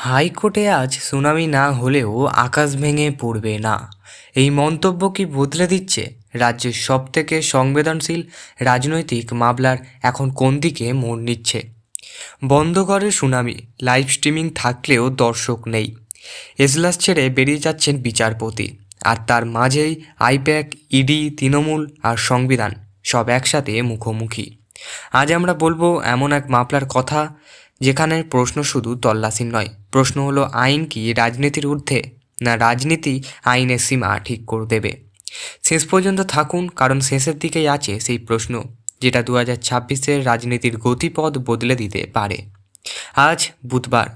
হাইকোর্টে আজ সুনামি না হলেও আকাশ ভেঙে পড়বে না, এই মন্তব্য কি বদলে দিচ্ছে রাজ্যের সবথেকে সংবেদনশীল রাজনৈতিক মামলার এখন কোন দিকে মোড় নিচ্ছে? বন্ধ করে সুনামি, লাইভ স্ট্রিমিং থাকলেও দর্শক নেই, এজলাস ছেড়ে বেরিয়ে যাচ্ছেন বিচারপতি, আর তার মাঝেই আইপ্যাক, ইডি, তৃণমূল আর সংবিধান সব একসাথে মুখোমুখি। আজ আমরা বলবো এমন এক মামলার কথা যেখানে প্রশ্ন শুধু তল্লাশি নয়, প্রশ্ন হলো আইন কি রাজনীতির ঊর্ধ্বে, না রাজনীতি আইনের সীমা ঠিক করে দেবে? শেষ পর্যন্ত থাকুন, কারণ শেষের দিকেই আছে সেই প্রশ্ন যেটা 2026-এর রাজনীতির গতিপথ বদলে দিতে পারে। আজ বুধবার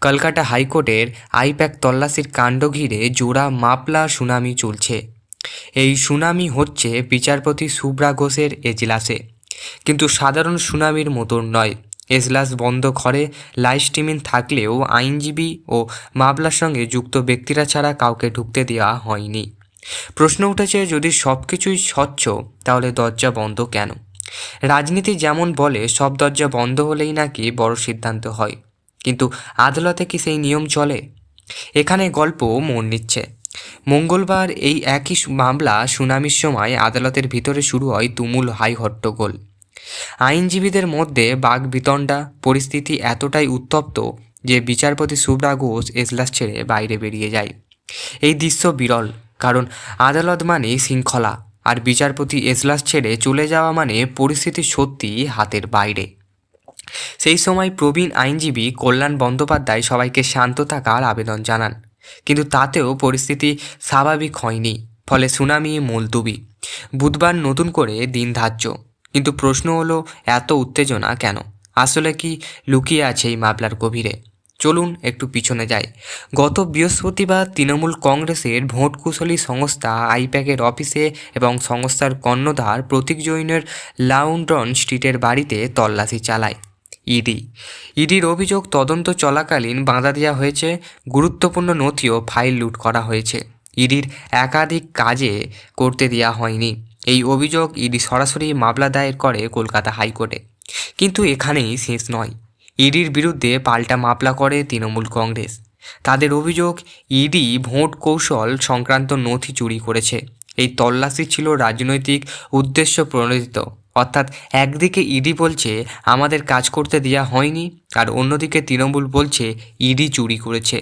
কলকাতা হাইকোর্টের আইপ্যাক তল্লাশির কাণ্ড ঘিরে জোড়া মামলা শুনানি চলছে। এই শুনানি হচ্ছে বিচারপতি শুভ্রা ঘোষের এজলাসে, কিন্তু সাধারণ শুনানির মতো নয়। এজলাস বন্ধ ঘরে, লাইভ স্ট্রিমিং থাকলেও আইনজীবী ও মামলার সঙ্গে যুক্ত ব্যক্তিরা ছাড়া কাউকে ঢুকতে দেওয়া হয়নি। প্রশ্ন উঠেছে, যদি সব কিছুই স্বচ্ছ তাহলে দরজা বন্ধ কেন? রাজনীতি যেমন বলে সব দরজা বন্ধ হলেই নাকি বড় সিদ্ধান্ত হয়, কিন্তু আদালতে কি সেই নিয়ম চলে? এখানে গল্প মোড় নিচ্ছে। মঙ্গলবার এই একই মামলা শুনানির সময় আদালতের ভিতরে শুরু হয় তুমুল হাই হট্টগোল। আইনজীবীদের মধ্যে বাকবিতণ্ডা, পরিস্থিতি এতটাই উত্তপ্ত যে বিচারপতি শুভ্রা ঘোষ এজলাস ছেড়ে বাইরে বেরিয়ে যায়। এই দৃশ্য বিরল, কারণ আদালত মানে শৃঙ্খলা, আর বিচারপতি এজলাস ছেড়ে চলে যাওয়া মানে পরিস্থিতি সত্যি হাতের বাইরে। সেই সময় প্রবীণ আইনজীবী কল্যাণ বন্দ্যোপাধ্যায় সবাইকে শান্ত থাকার আবেদন জানান, কিন্তু তাতেও পরিস্থিতি স্বাভাবিক হয়নি, ফলে শুনানি মুলতুবি। বুধবার নতুন করে দিন ধার্য, কিন্তু প্রশ্ন হলো এত উত্তেজনা কেন? আসলে কি লুকিয়ে আছে এই মামলার গভীরে? চলুন একটু পিছনে যাই। গত বৃহস্পতিবার তৃণমূল কংগ্রেসের ভোট কুশলী সংস্থা আইপ্যাকের অফিসে এবং সংস্থার কর্ণধার প্রতীক জৈনের লাউন্ডন স্ট্রিটের বাড়িতে তল্লাশি চালায় ইডির অভিযোগ, তদন্ত চলাকালীন বাধা দেওয়া হয়েছে, গুরুত্বপূর্ণ নথি ও ফাইল লুট করা হয়েছে, ইডির একাধিক কাজে করতে দেওয়া হয়নি। এই অভিযোগ ইডি সরাসরি মামলা দায়ের করে কলকাতা হাইকোর্টে। কিন্তু এখানেই শেষ নয়, ইডির বিরুদ্ধে পাল্টা মামলা করে তৃণমূল কংগ্রেস। তাদের অভিযোগ, ইডি ভোট কৌশল সংক্রান্ত নথি চুরি করেছে। এই তল্লাশি ছিল রাজনৈতিক উদ্দেশ্য প্রণোদিত, অর্থাৎ একদিকে ইডি বলছে আমাদের কাজ করতে দেওয়া হয়নি, আর অন্যদিকে তৃণমূল বলছে ইডি চুরি করেছে।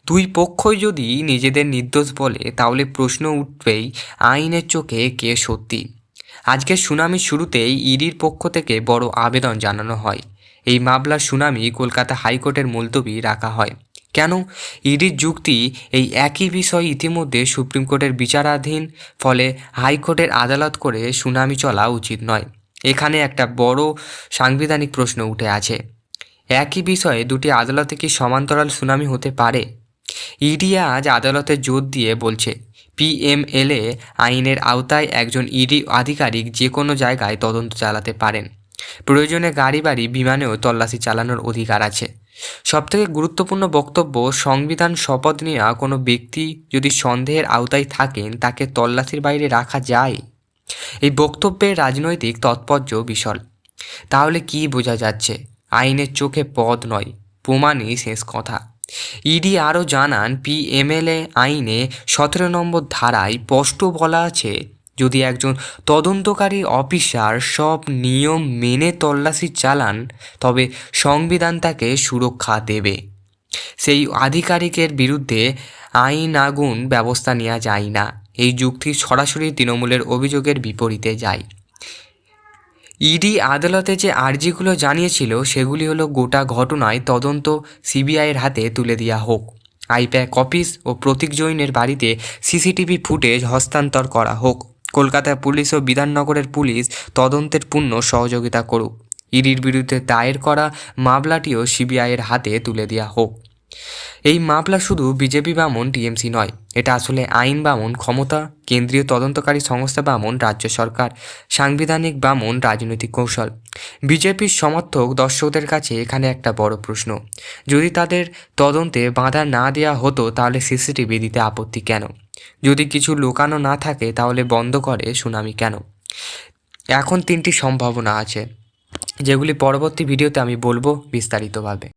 দুই পক্ষই যদি নিজেদের নির্দোষ বলে, তাহলে প্রশ্ন উঠবেই আইনের চোখে কে সত্যি। আজকের শুনানির শুরুতেই ইডির পক্ষ থেকে বড় আবেদন জানানো হয়। এই মামলার শুনানি কলকাতা হাইকোর্টের মুলতবি রাখা হয় কেন? ইডির যুক্তি, এই একই বিষয় ইতিমধ্যে সুপ্রিম কোর্টের বিচারাধীন, ফলে হাইকোর্টের আদালত করে শুনানি চলা উচিত নয়। এখানে একটা বড় সাংবিধানিক প্রশ্ন উঠে আছে, একই বিষয়ে দুটি আদালতে কি সমান্তরাল শুনানি হতে পারে? ইডি আজ আদালতে জোর দিয়ে বলছে, পিএমএলএ আইনের আওতায় একজন ইডি আধিকারিক যে কোনো জায়গায় তদন্ত চালাতে পারেন। প্রয়োজনে গাড়ি বাড়ি বিমানেও তল্লাশি চালানোর অধিকার আছে। সবথেকে গুরুত্বপূর্ণ বক্তব্য, সংবিধান শপথ নেওয়া কোনো ব্যক্তি যদি সন্দেহের আওতায় থাকেন, তাকে তল্লাশির বাইরে রাখা যায়। এই বক্তব্যের রাজনৈতিক তাৎপর্য বিশাল। তাহলে কি বোঝা যাচ্ছে? আইনের চোখে পদ নয়, প্রমাণই শেষ কথা। ইডি আরও জানান, পিএমএলএ আইনে 17 নম্বর ধারায় স্পষ্ট বলা আছে, যদি একজন তদন্তকারী অফিসার সব নিয়ম মেনে তল্লাশি চালান, তবে সংবিধান তাকে সুরক্ষা দেবে। সেই আধিকারিকের বিরুদ্ধে আইনানুগ ব্যবস্থা নেওয়া যায় না। এই যুক্তি সরাসরি তৃণমূলের অভিযোগের বিপরীতে যায়। ইডি আদালতে যে আর্জিগুলো জানিয়েছিল, সেগুলি হলো গোটা ঘটনায় তদন্ত সিবিআইয়ের হাতে তুলে দেওয়া হোক, আইপ্যাক অফিস ও প্রতীক জৈনের বাড়িতে সিসিটিভি ফুটেজ হস্তান্তর করা হোক, কলকাতা পুলিশ ও বিধাননগরের পুলিশ তদন্তের পূর্ণ সহযোগিতা করুক, ইডির বিরুদ্ধে দায়ের করা মামলাটিও সিবিআইয়ের হাতে তুলে দেওয়া হোক। এই মামলা শুধু বিজেপি বামন টিএমসি নয়, এটা আসলে আইন বামন ক্ষমতা, কেন্দ্রীয় তদন্তকারী সংস্থা বামন রাজ্য সরকার, সাংবিধানিক বামন রাজনৈতিক কৌশল। বিজেপির সমর্থক দর্শকদের কাছে এখানে একটা বড় প্রশ্ন, যদি তাদের তদন্তে বাধা না দেওয়া হতো, তাহলে সিসিটিভি দিতে আপত্তি কেন? যদি কিছু লুকানো না থাকে, তাহলে বন্ধ করে শুনানি কেন? এখন তিনটি সম্ভাবনা আছে, যেগুলি পরবর্তী ভিডিওতে আমি বলবো বিস্তারিতভাবে।